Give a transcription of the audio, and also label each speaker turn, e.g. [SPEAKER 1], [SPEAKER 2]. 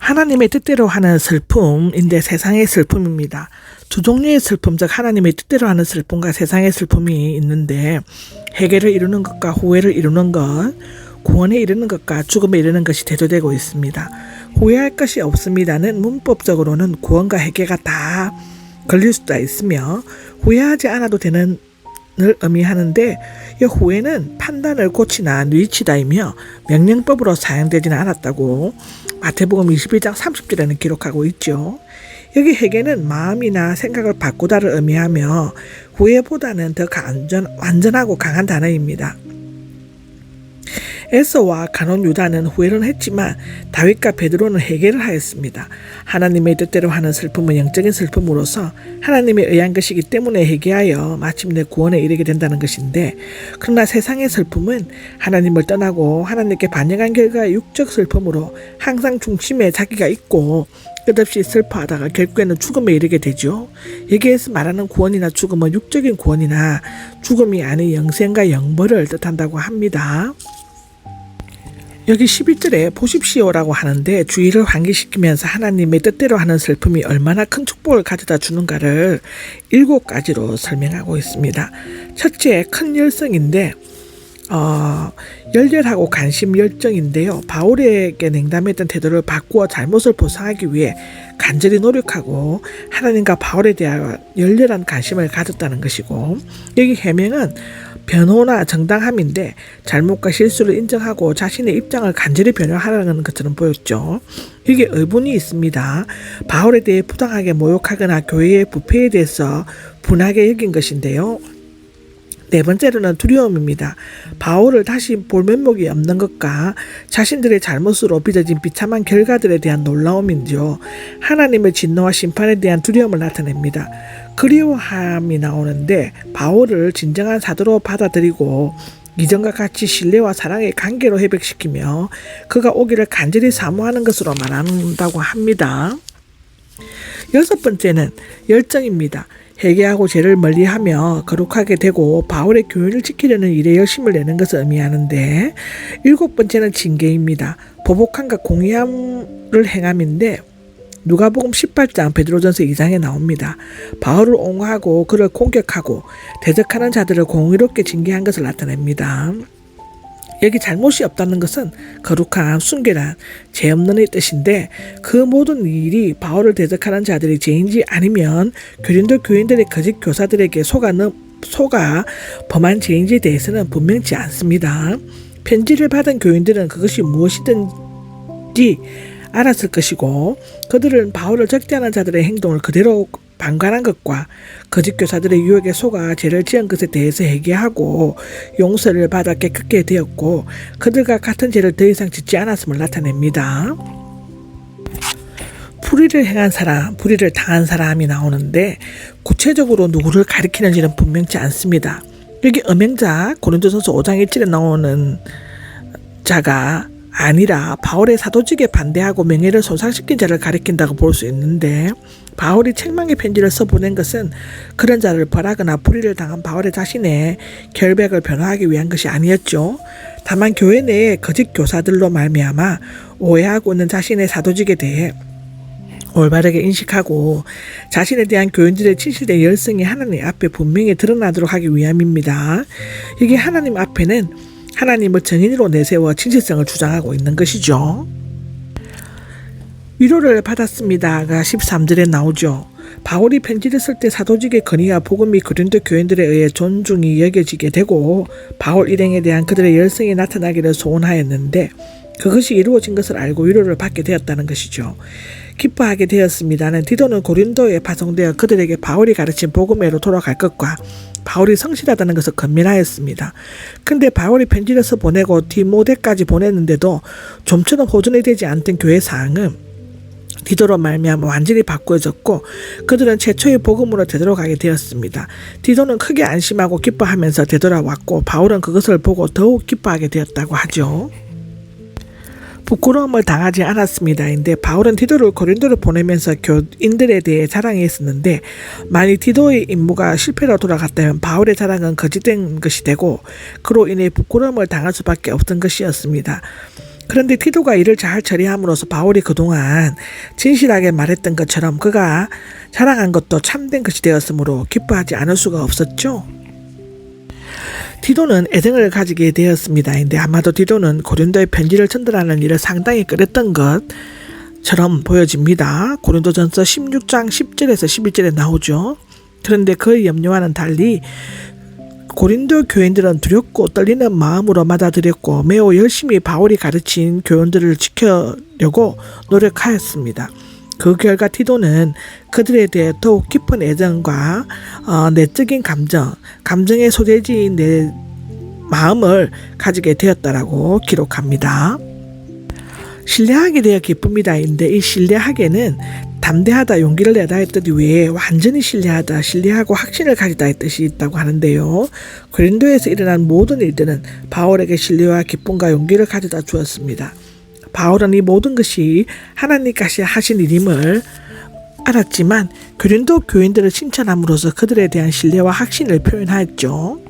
[SPEAKER 1] 하나님의 뜻대로 하는 슬픔인데 세상의 슬픔입니다. 두 종류의 슬픔, 즉 하나님의 뜻대로 하는 슬픔과 세상의 슬픔이 있는데 해결을 이루는 것과 후회를 이루는 것, 구원에 이르는 것과 죽음에 이르는 것이 대조되고 있습니다. 후회할 것이 없습니다는 문법적으로는 구원과 해결가 다 걸릴 수도 있으며 후회하지 않아도 되는 을 의미하는데 이 후회는 판단을 고치나 뉘치다이며 명령법으로 사용되지는 않았다고 마태복음 21장 30절에는 기록하고 있죠. 여기 회개는 마음이나 생각을 바꾸다를 의미하며 후회보다는 더 완전하고 강한 단어입니다. 에서와 가룟 유다는 후회를 했지만 다윗과 베드로는 회개를 하였습니다. 하나님의 뜻대로 하는 슬픔은 영적인 슬픔으로서 하나님에 의한 것이기 때문에 회개하여 마침내 구원에 이르게 된다는 것인데, 그러나 세상의 슬픔은 하나님을 떠나고 하나님께 반역한 결과의 육적 슬픔으로 항상 중심에 자기가 있고 끝없이 슬퍼하다가 결국에는 죽음에 이르게 되죠. 여기에서 말하는 구원이나 죽음은 육적인 구원이나 죽음이 아닌 영생과 영벌을 뜻한다고 합니다. 여기 11절에 보십시오라고 하는데 주의를 환기시키면서 하나님의 뜻대로 하는 슬픔이 얼마나 큰 축복을 가져다 주는가를 7가지로 설명하고 있습니다. 첫째, 큰 열성인데 열렬하고 관심 열정인데요. 바울에게 냉담했던 태도를 바꾸어 잘못을 보상하기 위해 간절히 노력하고 하나님과 바울에 대한 열렬한 관심을 가졌다는 것이고, 여기 해명은 변호나 정당함인데 잘못과 실수를 인정하고 자신의 입장을 간절히 변호하라는 것처럼 보였죠. 이게 의문이 있습니다. 바울에 대해 부당하게 모욕하거나 교회의 부패에 대해서 분하게 여긴 것인데요. 네 번째로는 두려움입니다. 바울을 다시 볼 면목이 없는 것과 자신들의 잘못으로 빚어진 비참한 결과들에 대한 놀라움인지요. 하나님의 진노와 심판에 대한 두려움을 나타냅니다. 그리워함이 나오는데 바울을 진정한 사도로 받아들이고 이전과 같이 신뢰와 사랑의 관계로 회복시키며 그가 오기를 간절히 사모하는 것으로 말한다고 합니다. 6번째는 열정입니다. 회개하고 죄를 멀리하며 거룩하게 되고 바울의 교훈을 지키려는 일에 열심을 내는 것을 의미하는데, 7번째는 징계입니다. 보복함과 공의함을 행함인데 누가복음 18장 베드로전서 2장에 나옵니다. 바울을 옹호하고 그를 공격하고 대적하는 자들을 공의롭게 징계한 것을 나타냅니다. 여기 잘못이 없다는 것은 거룩함, 순결함, 죄 없는의 뜻인데 그 모든 일이 바울을 대적하는 자들이 죄인지 아니면 고린도 교인들의 거짓 교사들에게 속아 범한 죄인지에 대해서는 분명치 않습니다. 편지를 받은 교인들은 그것이 무엇이든지 알았을 것이고 그들은 바울을 적대하는 자들의 행동을 그대로 방관한 것과 거짓 교사들의 유혹에 속아 죄를 지은 것에 대해서 회개하고 용서를 받아 깨끗게 되었고 그들과 같은 죄를 더 이상 짓지 않았음을 나타냅니다. 불의를 행한 사람, 불의를 당한 사람이 나오는데 구체적으로 누구를 가리키는지는 분명치 않습니다. 여기 음행자 고린도전서 5장 1절에 나오는 자가 아니라 바울의 사도직에 반대하고 명예를 손상시킨 자를 가리킨다고 볼 수 있는데, 바울이 책망의 편지를 써보낸 것은 그런 자를 벌하거나 불의를 당한 바울의 자신의 결백을 변호하기 위한 것이 아니었죠. 다만 교회 내의 거짓 교사들로 말미암아 오해하고 있는 자신의 사도직에 대해 올바르게 인식하고 자신에 대한 교인들의 진실된 열성이 하나님 앞에 분명히 드러나도록 하기 위함입니다. 여기 하나님 앞에는 하나님을 증인으로 내세워 진실성을 주장하고 있는 것이죠. 위로를 받았습니다가 13절에 나오죠. 바울이 편지를 쓸 때 사도직의 건의와 복음이 고린도 교인들에 의해 존중이 여겨지게 되고 바울 일행에 대한 그들의 열성이 나타나기를 소원하였는데 그것이 이루어진 것을 알고 위로를 받게 되었다는 것이죠. 기뻐하게 되었습니다는 디도는 고린도에 파송되어 그들에게 바울이 가르친 복음회로 돌아갈 것과 바울이 성실하다는 것을 건면하였습니다. 근데 바울이 편지를 써 보내고 디모데까지 보냈는데도 좀처럼 호전이 되지 않던 교회 사항은 디도로 말미암아 완전히 바꾸어졌고 그들은 최초의 복음으로 되돌아가게 되었습니다. 디도는 크게 안심하고 기뻐하면서 되돌아왔고 바울은 그것을 보고 더욱 기뻐하게 되었다고 하죠. 부끄러움을 당하지 않았습니다인데 바울은 디도를 고린도로 보내면서 교인들에 대해 자랑했었는데 만일 디도의 임무가 실패로 돌아갔다면 바울의 자랑은 거짓된 것이 되고 그로 인해 부끄러움을 당할 수밖에 없던 것이었습니다. 그런데 티도가 이를 잘 처리함으로써 바울이 그동안 진실하게 말했던 것처럼 그가 자랑한 것도 참된 것이 되었으므로 기뻐하지 않을 수가 없었죠. 디도는 애정을 가지게 되었습니다. 근데 아마도 디도는 고린도의 편지를 전달하는 일을 상당히 끌었던 것처럼 보여집니다. 고린도전서 16장 10절에서 11절에 나오죠. 그런데 그의 염려와는 달리 고린도 교인들은 두렵고 떨리는 마음으로 받아들였고 매우 열심히 바울이 가르친 교훈들을 지키려고 노력하였습니다. 그 결과 티도는 그들에 대해 더욱 깊은 애정과 내적인 감정의 소재지인 내 마음을 가지게 되었다라고 기록합니다. 신뢰하게 되어 기쁩니다인데 이 신뢰하게는 담대하다, 용기를 내다 했던 이외에 완전히 신뢰하다, 신뢰하고 확신을 가지다 의 뜻이 있다고 하는데요. 고린도에서 일어난 모든 일들은 바울에게 신뢰와 기쁨과 용기를 가져다 주었습니다. 바울은 이 모든 것이 하나님께서 하신 일임을 알았지만 고린도 교인들을 칭찬함으로써 그들에 대한 신뢰와 확신을 표현하였죠.